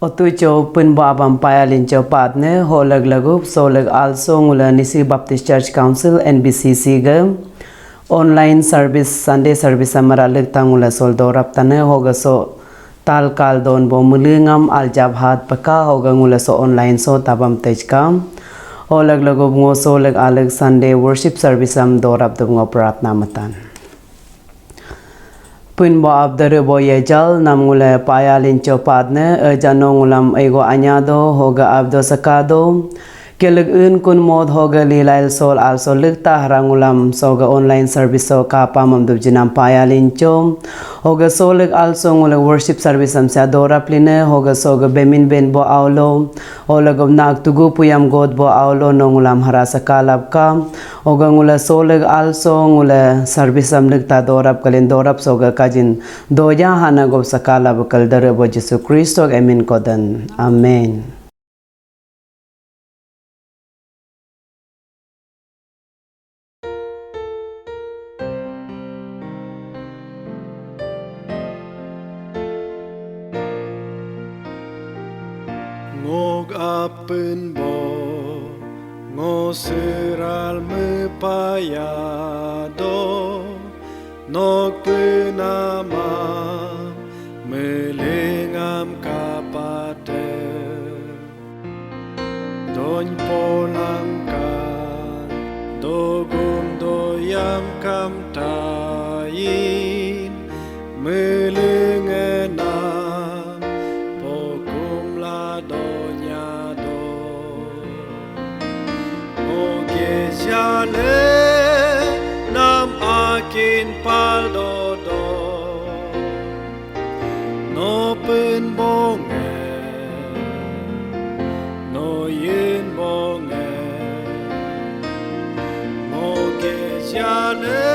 Otu cho pun ba bam payalin cho partner holag lagup solag also ngula Nyishi Baptist Church Council NBCC ga online service Sunday service amara tangula sol dorap tane hoga so tal kal don bo mulingam aljab hat paka hoga ngula so online so tabam tejkam holag lagup ngo solag alag Sunday worship service am dorap dum ngo pratna matan Pun bo abdare bo yejal namule payalin chopadne janongulam ego anyado hoga abdo sakado keleg kun mod hoga lilail sol also ligta harangulam soga online service so kapa mamdub jinam payalin chom hoga soleg also ngule worship service am sa dora pline hoga soga bemin ben bo aulo holagom nak tugu puyam god bo aulo nongulam harasa kalab ka hoga ngule soleg also ngule service am ligta dorap kalin dorap soga kajin doya hana gob sakala bakal dare bo Jesu Kristo amin kodan amen Ngog apun bo ngoseral me payado nog penama melengam kapate don polangkan dogum doyam kam tain melengena Jale nam akin paldo do no pen bonge no yin bonge moge jale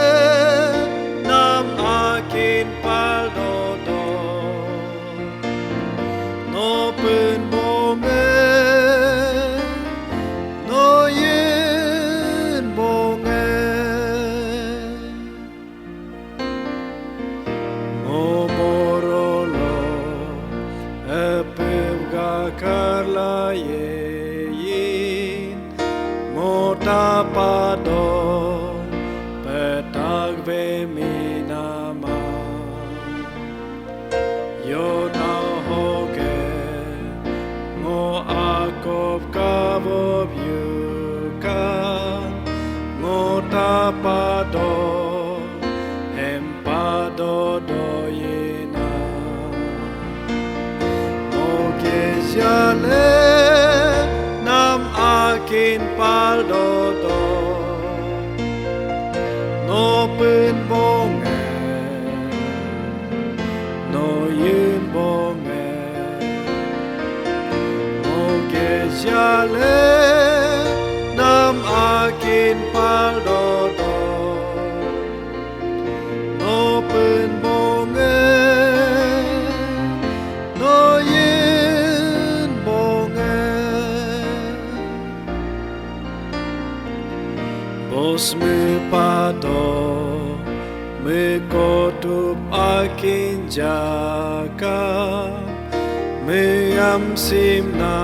nam akin paldo do no pen bonge Karla yin motapado petag ve minama yo na hoge mo akop kavob yuka motapado empado doyina Jale nam akin paldo do no pen bonge no yin bonge moge jale nam akin paldo do no pen bonge Bos me pado me kotup akin jaka me am simna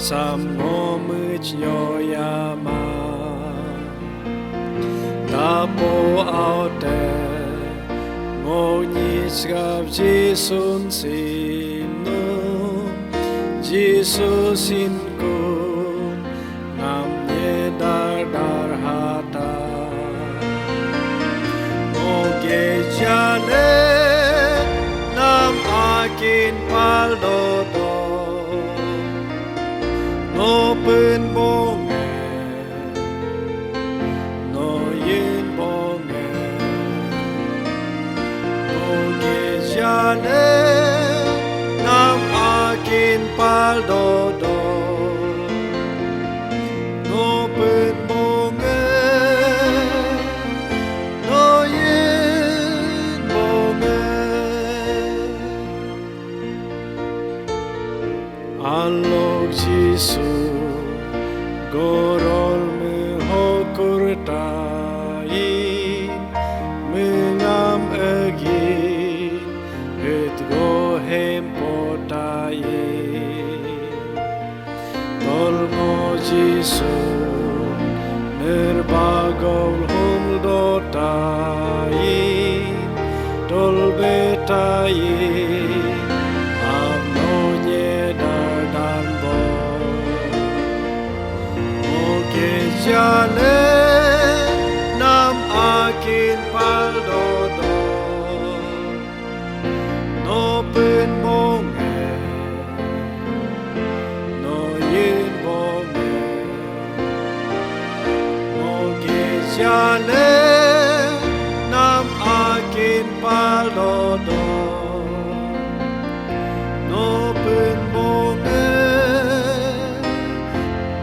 samo mujyoyama tapo aute ngo nyisgap jisun sinu jisusin ku dar hata moge jale nam akin paldo do no pen bonge no yin bonge moge jale nam akin paldo do no pen bonge no yin bonge alok Jesu gorol me hokurtain mengam agi et go hem potai Olmo Jisu Nerbagol humdotai Dolbetai Amnonye dardanbo Oke jale Nam akin paldodo No pen monge No yin monge Oke jale Nam akin paldodo No pen monge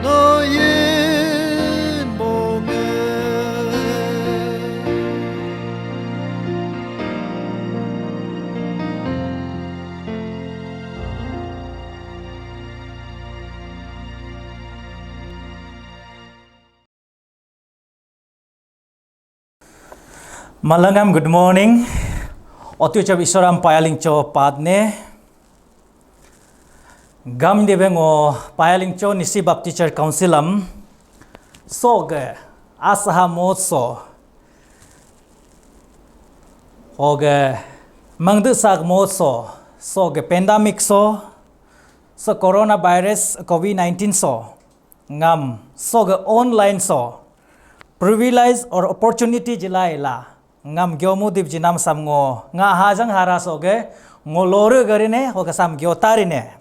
No yin monge Malangam, good morning. Otu chab isoram payaling cho padne. Gam debengo payaling cho Nyishi Baptist Church Councilam. Sog asaha motso. Og mangdu sag motso. Sog pandemic so. So coronavirus COVID-19 so. Ngam sog online so. Privilege or opportunity jilai la. Ngam gyomu dip jinam sam ngo nga hajang haras oge ngo lore garine hoga sam gyotarine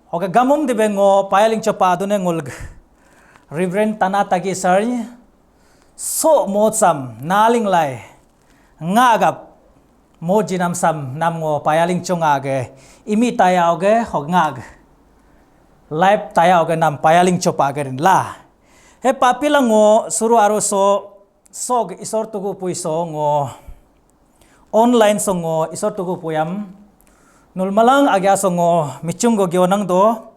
hoga gamum dibe ngo payaling chopadune ngulg Reverend Tanatagi sarny so mo sam naling lai ngagap mo jinam sam nam ngo payaling chongage imi taya oge hog ngag live taya oge nam payaling chopagarin la he papilang ngo suru aroso sog isor tugu puiso ngo online so ngo isor tugu puyam nulmalang agya so ngo michungo gyonang do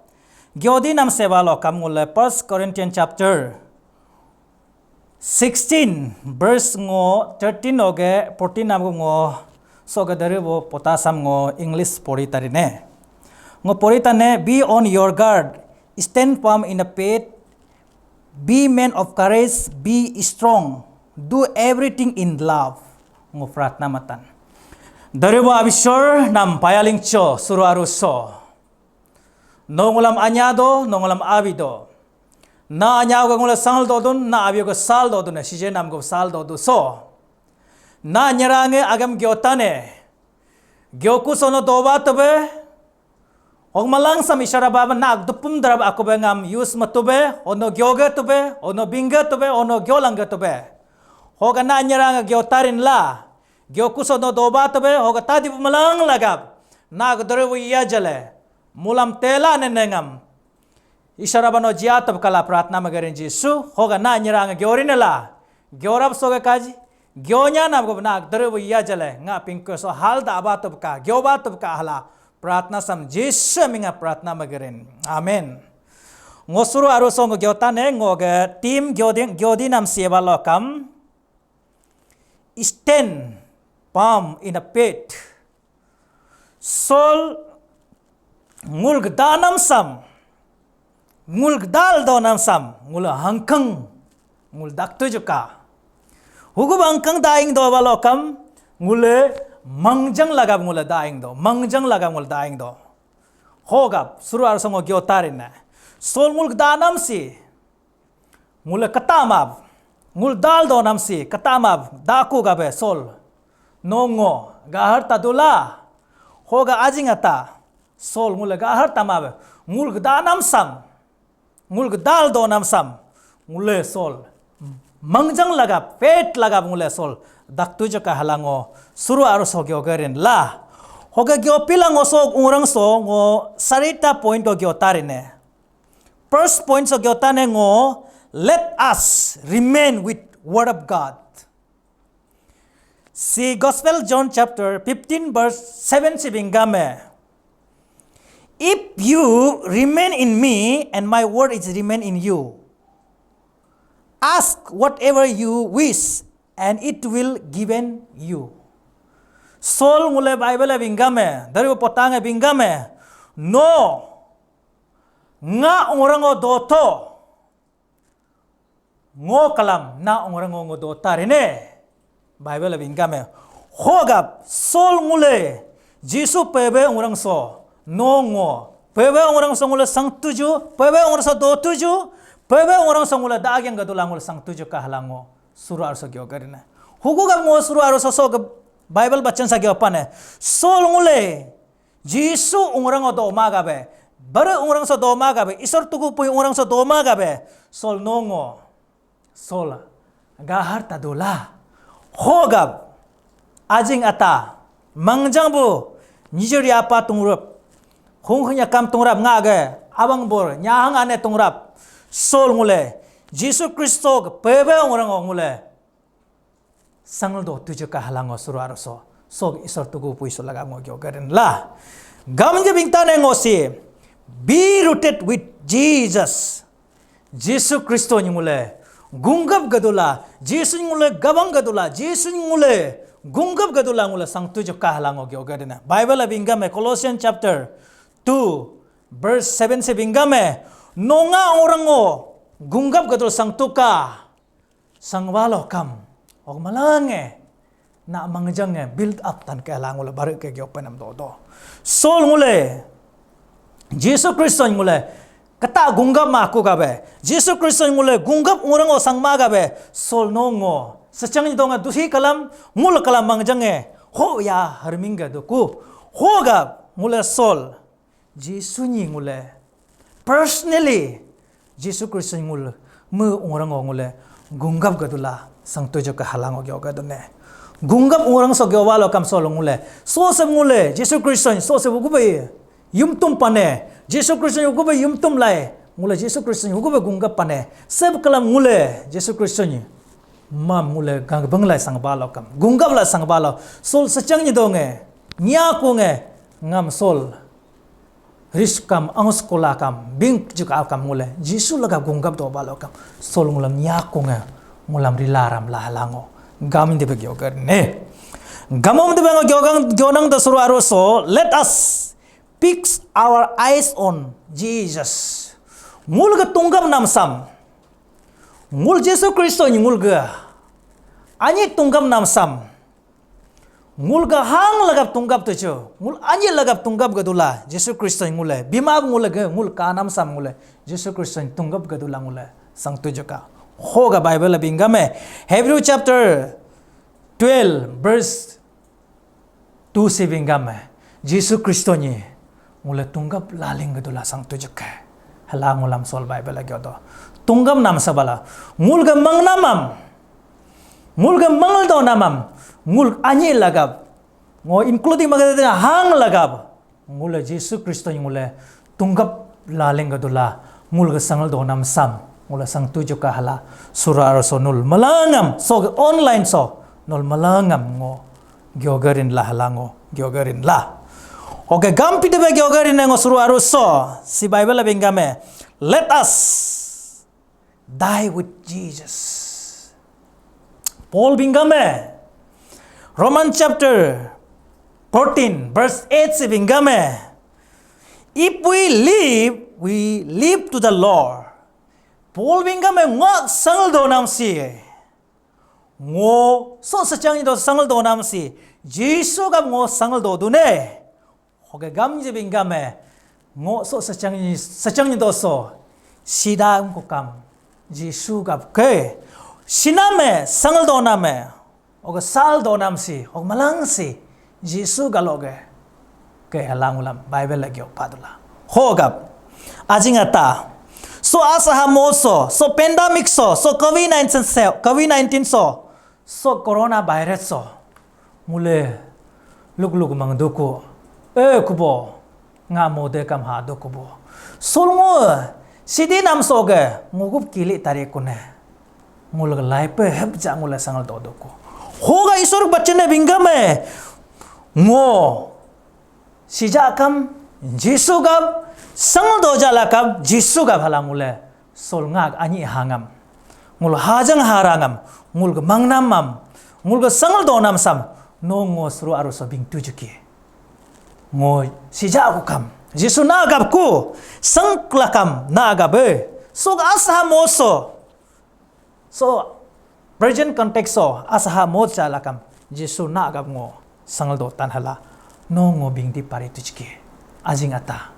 gyodi nam sebalo kam ngule 1 Corinthians chapter 16 verse ngo 13 oge 14 nam ngo soga darebo potasam ngo English poritarine ngo poritane be on your guard stand firm in the faith be men of courage be strong do everything in love. Ngufrat namatan. Daribo abisor nam payaling cho suru aruso. Nongulam anyado, nongulam abido. Na anyago ngula sangal dodun, na abiyo ko sal dodun, sije nam ko sal dodu so. Na nyarange agam gyotane. Gyoku sono doba tobe. Og malang sam isyara baba na agdupum darab ako be ngam yus matube, ono gyoga tobe, ono binga tobe, ono gyolanga tobe. Hoga na nyaranga gyotarin la gyokuso no doba tabe hoga tadi malang lagab na gdrewu iya jale mulam tela nenengam isharabano jiatab kala pratna magarin jisu hoga na nyaranga gyorina la gyorab soga kaji gyonya na na gdrewu iya jale nga pinko so hal da abatab ka gyobatab ka hala pratna sam jisu minga pratna magarin amen ngosuru aruso ngo gyotane ngoga team gyodi nam sieba lokam stand palm in a pit. Sol ngulgdanam sam. Ngulgdal donam sam. Ngula hangkang. Ngul daktu juga. Hugub hangkang daing do balokam. Ngule mangjang lagab ngula daing do. Mangjang lagab ngula daing do. Hogab suru arsongo gyotarin na. Sol ngulgdanam si. Ngula katamab. Ngul dal do namsi katamab daku gabe sol nongo gahar tadula hoga ajingata sol ngul gahar tamab ngul gdanam sam ngul gdal do namsam ngule sol mangjang lagap pet lagap ngule sol daktu jaka halango suru arus hogyo gerin la hoga gyo pilango so urang so ngo sarita point o gyo tarine first point so gyo tane ngo let us remain with Word of God. See Gospel John chapter 15 verse 7 sibingame. If you remain in me and my word is remain in you, ask whatever you wish and it will given you. Sol mule Bible bingame, dari potanga bingame. No. nga orang o doto ngo kalam na orang ngo dota rene Bible bingame hogap sol ngule jisu pebe orang so no ngo pebe orang so ngule sang tuju pebe orang so do tuju pebe orang so ngule dagyang gadulang ngule sang tuju kahalango suru arso gyo garina hugugap ngo suru arso so Bible bachan sa gyo pane sol ngule jisu orang o do magabe baru orang so do magabe isor tugu puy orang so do magabe sol nongo sol gahar tadola hogab ajing ata mangjangbu nijeri apa tungrap hongkhnya kam tungrap ngage abang bor nyahang ane tungrap sol ngule jisu kristo pebe orang ngule sangal do tuju ka halango suru aroso sok isor tugu puy so laga ngogyo garen la gamje bingtane ngosi be rooted with Jesus jisu kristo ngule gungap gadula jisu ngule gabang gadula jisu ngule gungap gadula ngule sang tuju kahalango gyo gadena Bible bingame Colossians chapter 2 verse 7 se bingame nonga orango gungap gadul sang tuka sang walo kam og malange na mangjange build up tan kahalango le baru ke gyo panam do sol ngule jisu kristo ngule kata gunggap ma aku gabe Yesus Kristus ngule gunggap orang sang ma gabe sol nongo secang donga duhi kalam mul kalam mangjange ho ya harmingga doku ho gab ngule sol Yesus ni ngule personally Yesus Kristus ngule mu orang ngule gunggap gadula sang tuju ka halango gyo gadone gunggap orang so gyo walo kam sol ngule so se ngule Yesus Kristus so se bugu yumtum pane Yesus Kristus yugo be yumtum lai ngule Yesus Kristus yugo be gunggap pane seb kalam ngule Yesus Kristus ni mam ngule gang banglai sang balo kam gunggap la sang balo sol secang ni donge nya ko nge ngam sol riskam ang sekolah kam bing juga kam ngule Yesus laga gunggap do balo kam sol ngulam nya ko nge ngulam rilaram la halango gamin de be gyogar ne gamom de be gyonang da suru aroso let us fix our eyes on Jesus. Ngul ga tunggam namsam. Ngul Yesus Kristo ni ngul ga. Ani tunggam namsam. Ngul ga hang lagap tunggap tujo. Ngul ani lagap tunggap gadula. Yesus Kristo ni ngule. Bima ngul ga ngul ka namsam ngule. Yesus Kristo ni tunggap gadula ngule. Sang tujo ka. Hoga Bible bingame. Hebrew chapter 12 verse 2 se bingame. Yesus Kristo ni ngule tunggap laling gadula sang tujuk ke hala ngulam sol Bible lagi odo tunggam nam sabala ngul ga mang namam ngul ga mangal do namam ngul anyi lagab ngo including magada hang lagab ngule Yesus Kristo ngule tunggap laling gadula ngul ga sangal do nam sam ngule sang tujuk ka hala surah arasonul malangam so online so nol malangam ngo gyogarin la halango gyogarin la Oke, gampi de bagi ogari nengo suru aruso si Bible bingame. Let us die with Jesus. Paul bingame. Roman chapter 14 verse 8 si bingame. If we live to the Lord. Paul bingame ngak sangal do nam si. Ngo so secang do sangal do nam si. Jesus gam ngo sangal do dune. Oke gamje bingame ngo so secangni doso sida ko kam Jisu gap ke siname sangal do name oke sal do nam si ok malang si Jisu galoge ke halangulam Bible lagi padula hogap ajingata so asaha moso so pandemic so COVID-19 so corona virus so mule luk mang duku kubo nga mode kam ha do kubo solngo sidi nam soge ngugup kili tari kune ngul lai pe heb ja ngul sangal do do ko hoga isor bachne bingame ngo sija kam jisu gab sangal do jala kam jisu gab hala ngule sol ngak ani hangam ngul hajang harangam ngul ga mangnamam ngul ga sangal do nam sam no ngo sru aru so bing tujuki ngo sija aku kam Jisu na agap ku sangklakam na agabe. So asaha moso. So present context so asaha mocha lakam. Jisu na agap ngo sangaldo tanhala. No ngo bingdi pari tujki. Ajing ata.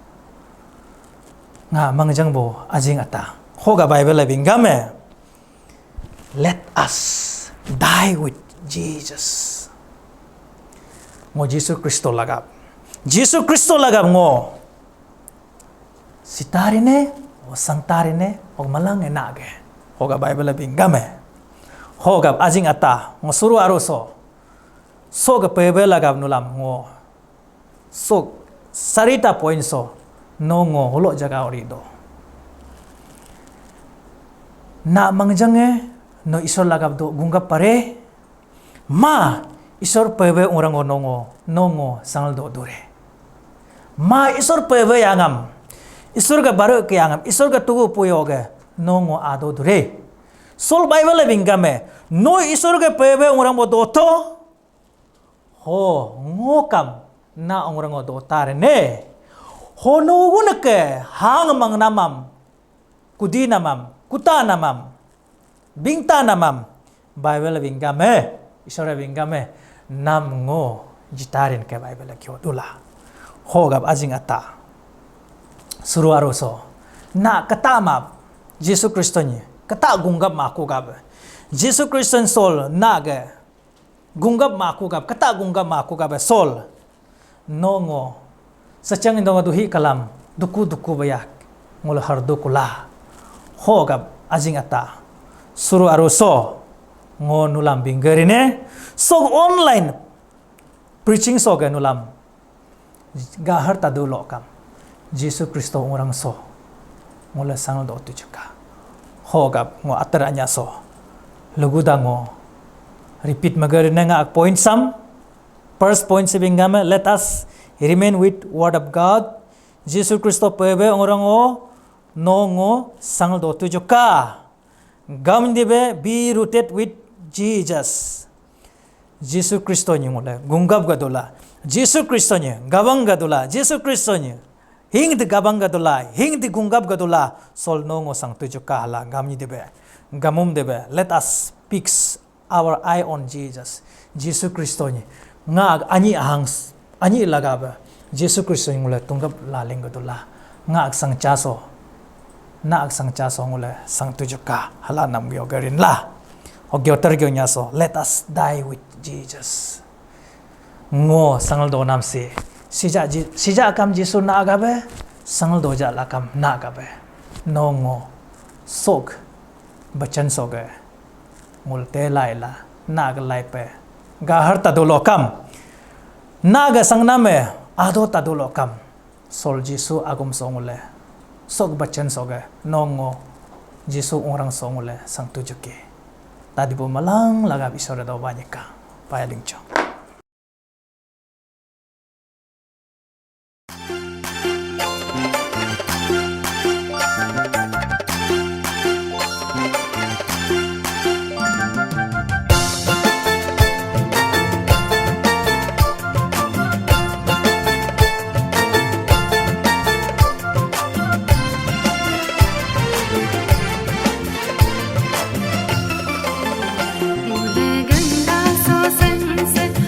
Nga mangjang bo ajing ata. Hoga Bible bingame. Let us die with Jesus. Ngo Jisu Kristo lagap. Jisu Kristo lagap ngo. Sitarine o sangtarine o malang enage. Hoga Bible bingame. Hoga ajing ata ngo suru aruso. Soga pebe lagap nulam ngo. So sarita point so no ngo holo jaga orido. Na mangjange no isor lagap do gunggap pare. Ma isor pebe orang nongo sangal do dure. Ma isor pebe yangam. Isor ga baru ke yangam. Isor ga tugu puyoge nongo ado dure. Sol Bible bingame no isor ga pebe orang bodoto. Ho ngokam na orang do tare ne. Ho no gunake hang mang namam. Kudi namam, kuta namam. Bingta namam. Bible bingame. Isora bingame nam ngo jitarin ke Bible kyo dula. Hogab ajing ata. Suru aruso. Na katamab Jesu Kristo ni. Kata gunggap maku gab. Jesu Kristo sol nage. Gunggap maku gab. Kata gunggap maku gab sol. Nongo. Sacang indong duhi kalam. Duku bayak. Ngul hardu kula. Hogab ajing ata. Suru aruso. Ngo nulam binggerine so online preaching so ga nulam gahar tadulo kam Jesu Kristo orang so mula sangal do tujuka hogap ngo ataranya so luguda ngo repeat magarine nga point sam first point sibingame let us remain with word of God Jesu Kristo pebe orang o no ngo sangal do tujuka gam dibe be rooted with Jesus. Jesu Kristo ni mula gunggap gadola. Jesu Kristo ni gabang gadola. Jesu Kristo ni hing di gabang gadola, hing di gunggap gadola. Sol nongo sang tujuh kahala gamni debe. Gamum debe. Let us fix our eye on Jesus. Jesu Kristo ni ngag ani lagaba. Jesu Kristo ni mula tunggap laling gadola. Ngag sang chaso. Na sang chaso mula sang tujuh ka hala nam garin lah. So let us die with Jesus. Ngo sangal do nam si sija akam Jesu na agabe sangal do ja lakam na agabe no ngo sok bachan soge multe laila nag laipe gahar tadulokam naga sang name ado tadulokam sol Jesu agum songule sok bachan soge no ngo Jesu orang songule sang tujuki tadi po malang lagap isora daw banyak ka payaling cho. Ganda so sense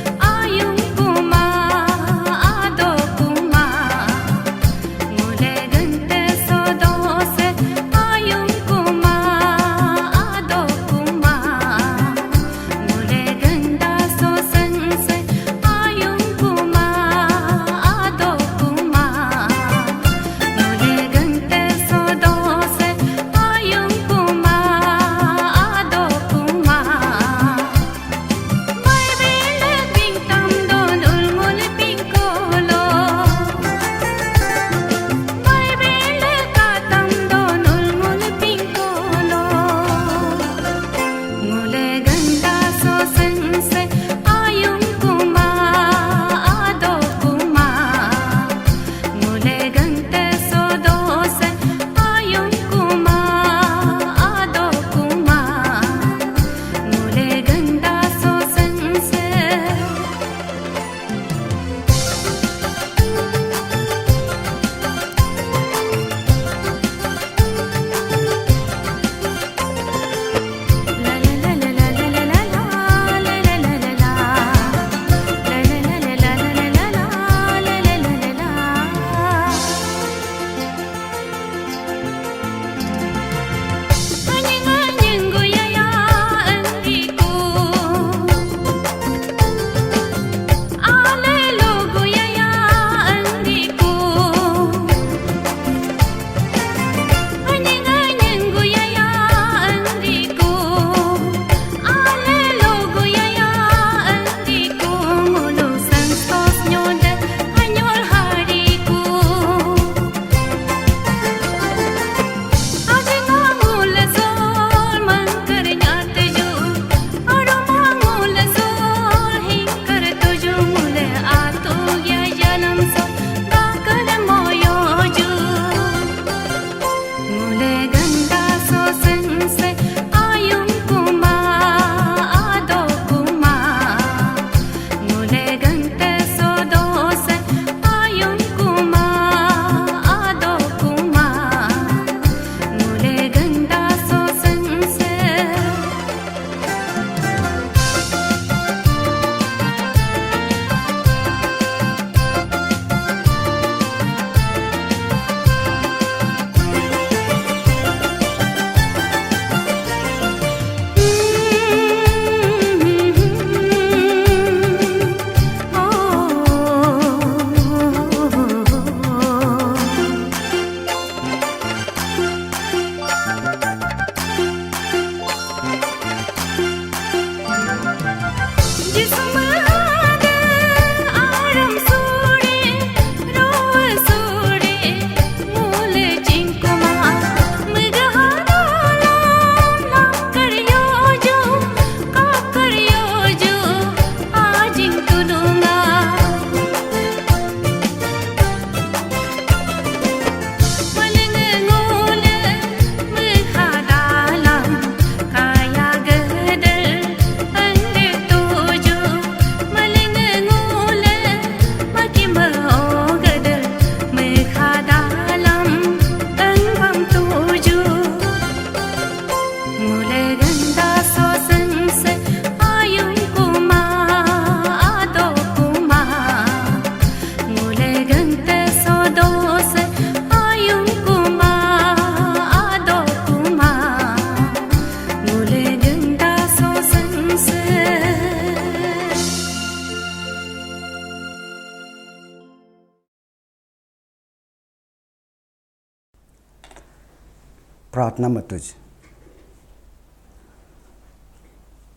प्रार्थना मतुज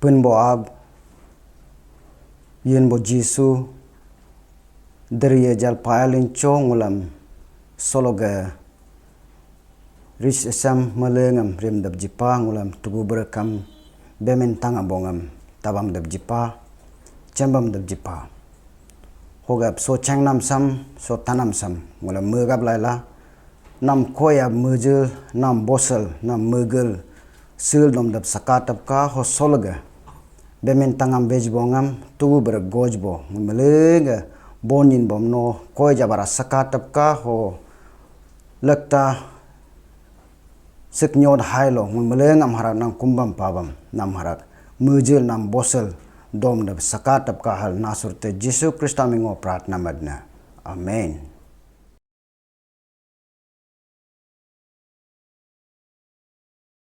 pun bo ab yen bo Jisu dari jal pailin chong ulam sologa ris esam malengam rem dab jipa ngulam tugu berekam bemen tanga bongam tabam dab jipa chambam dab jipa hogap so changnam sam so tanam sam ngulam megap laila nam koya mujul nam bosel nam megel sil dom dab sakatab ka ho sologa bemen tangam bejbongam tugu ber gojbo melega bonin bom no koy jabara sakatab ka ho lekta seknyod hailo melengam harak nang kumbam pabam nam harak mujul nam bosel dom dab sakatab ka hal nasurte Jesu Krista mingo pratna madna amen.